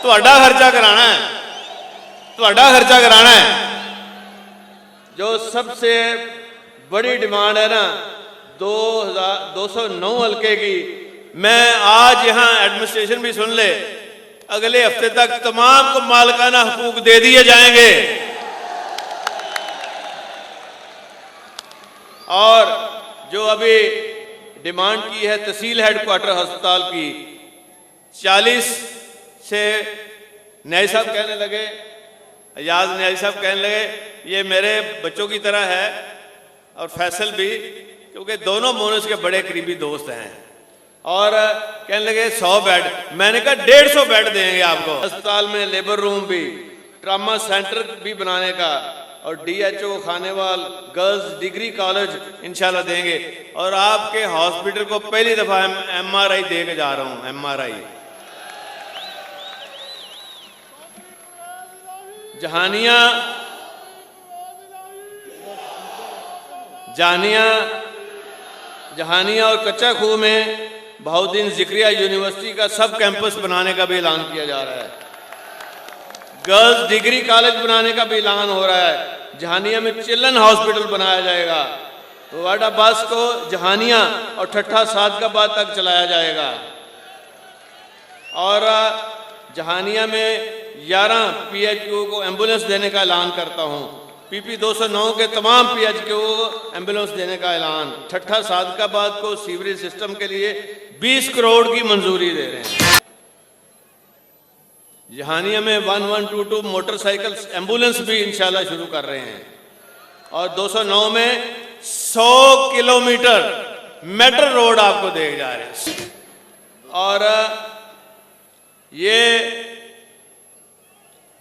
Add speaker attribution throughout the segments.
Speaker 1: ਤੁਹਾਡਾ खर्चा कराना है, ਤੁਹਾਡਾ खर्चा कराना है। जो सबसे बड़ी डिमांड है ना 2209 हल्के की, मैं आज यहां एडमिनिस्ट्रेशन भी सुन ले, अगले हफ्ते तक तमाम को मालिकाना हकूक दे दिए जाएंगे। और जो अभी डिमांड की है तहसील हेडक्वार्टर अस्पताल की, 40 से न्याय साहब कहने लगे, अयाज न्याय साहब कहने लगे ये मेरे बच्चों की तरह है, और फैसल भी, क्योंकि दोनों मोनस के बड़े करीबी दोस्त हैं। और कहने लगे 100 बेड, मैंने कहा 150 बेड देंगे आपको। अस्पताल में लेबर रूम भी, ट्रामा सेंटर भी बनाने का, और DHO Khanewal girls degree college इंशाल्लाह देंगे। और आपके हॉस्पिटल को पहली दफा MRI दे के जा रहा हूं, MRI। जहानिया और कच्चा खूह में बहाउद्दीन जिक्रिया यूनिवर्सिटी का सब कैंपस बनाने का भी ऐलान किया जा रहा है। गर्ल्स डिग्री कॉलेज बनाने का भी ऐलान हो रहा है। जहानिया में चिल्ड्रन हॉस्पिटल बनाया जाएगा। वाडा बस को जहानिया और ठट्ठा सादकाबाद तक चलाया जाएगा। और जहानिया में 11 PHQ को एम्बुलेंस देने का ऐलान करता हूं। PP 209 के तमाम PHQ को एम्बुलेंस देने का ऐलान। ठट्ठा सादकाबाद को सीवरेज सिस्टम के लिए 20 करोड़ की मंजूरी दे रहे हैं। जहानिया में 1122 मोटरसाइकिल एम्बुलेंस भी इंशाल्लाह शुरू कर रहे हैं। और 209 में 100 किलोमीटर मेटल रोड आपको दे जा रहे हैं। और ये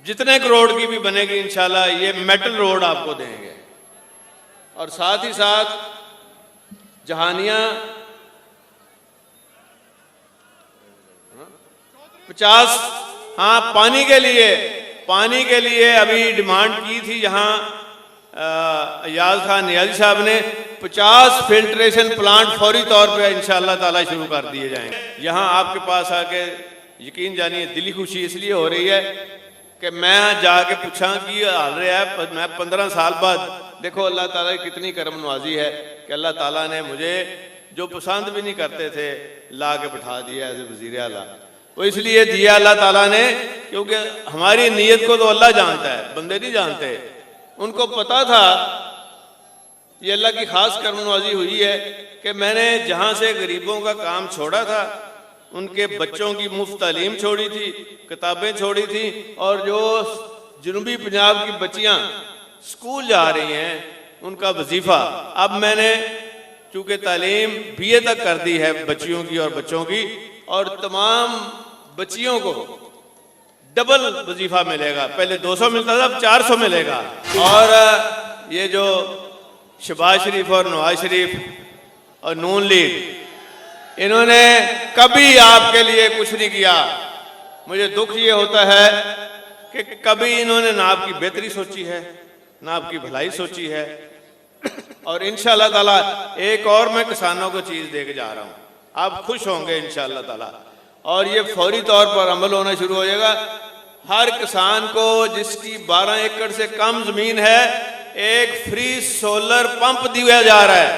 Speaker 1: जितने करोड़ की भी बनेगी इंशाल्लाह ये मेटल रोड आपको देंगे। और साथ ही साथ जहानिया 50, हाँ, पानी के लिए अभी डिमांड की थी। यहाँ अयाज खान नियाजी साहब ने 50 फिल्ट्रेशन प्लांट फौरी तौर पे इंशाअल्लाह ताला शुरू कर दिए जाएंगे। यहाँ आपके पास आके यकीन जानिए दिली खुशी इसलिए हो रही है कि मैं जाके पूछा कि हाल रहा है। मैं 15 साल बाद, देखो अल्लाह ताला की कितनी करम नवाजी है कि अल्लाह ताला ने मुझे जो पसंद भी नहीं करते थे ला के बैठा दिया एज वज़ीर आला। वो इसलिए दिया अल्लाह ताला ने क्योंकि हमारी नीयत को तो अल्लाह जानता है, बंदे नहीं जानते। उनको पता था, ये अल्लाह की खास करम नवाजी हुई है कि मैंने जहाँ से गरीबों का काम छोड़ा था, उनके बच्चों की मुफ्त तालीम छोड़ी थी, किताबें छोड़ी थी। और जो जनूबी पंजाब की बच्चियाँ स्कूल जा रही हैं उनका वजीफा अब मैंने चूँकि तालीम BA तक कर दी है बच्चियों की और बच्चों की, और तमाम बच्चियों को डबल वजीफा मिलेगा। पहले 200 मिलता था, अब 400 मिलेगा। और ये जो शहबाज शरीफ और नवाज शरीफ और नून लीग, इन्होंने कभी आपके लिए कुछ नहीं किया। मुझे दुख ये होता है कि कभी इन्होंने ना आपकी बेहतरी सोची है, ना आपकी भलाई सोची है। और इंशाअल्लाह ताला एक और मैं किसानों को चीज़ दे के जा रहा हूँ, आप खुश होंगे इंशाअल्लाह ताला। और ये फौरी तौर पर अमल होना शुरू हो जाएगा। हर किसान को जिसकी 12 एकड़ से कम जमीन है, एक फ्री सोलर पंप दिया जा रहा है।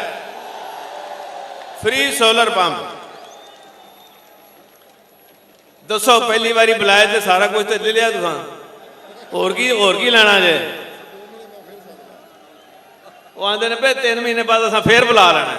Speaker 1: Free solar pump. दसो पहली बारी बुलाए थे सारा कुछ तो ले लिया तुसा, और की लेना जे। वो आते ने 3 महीने बाद असा फिर बुला लेना।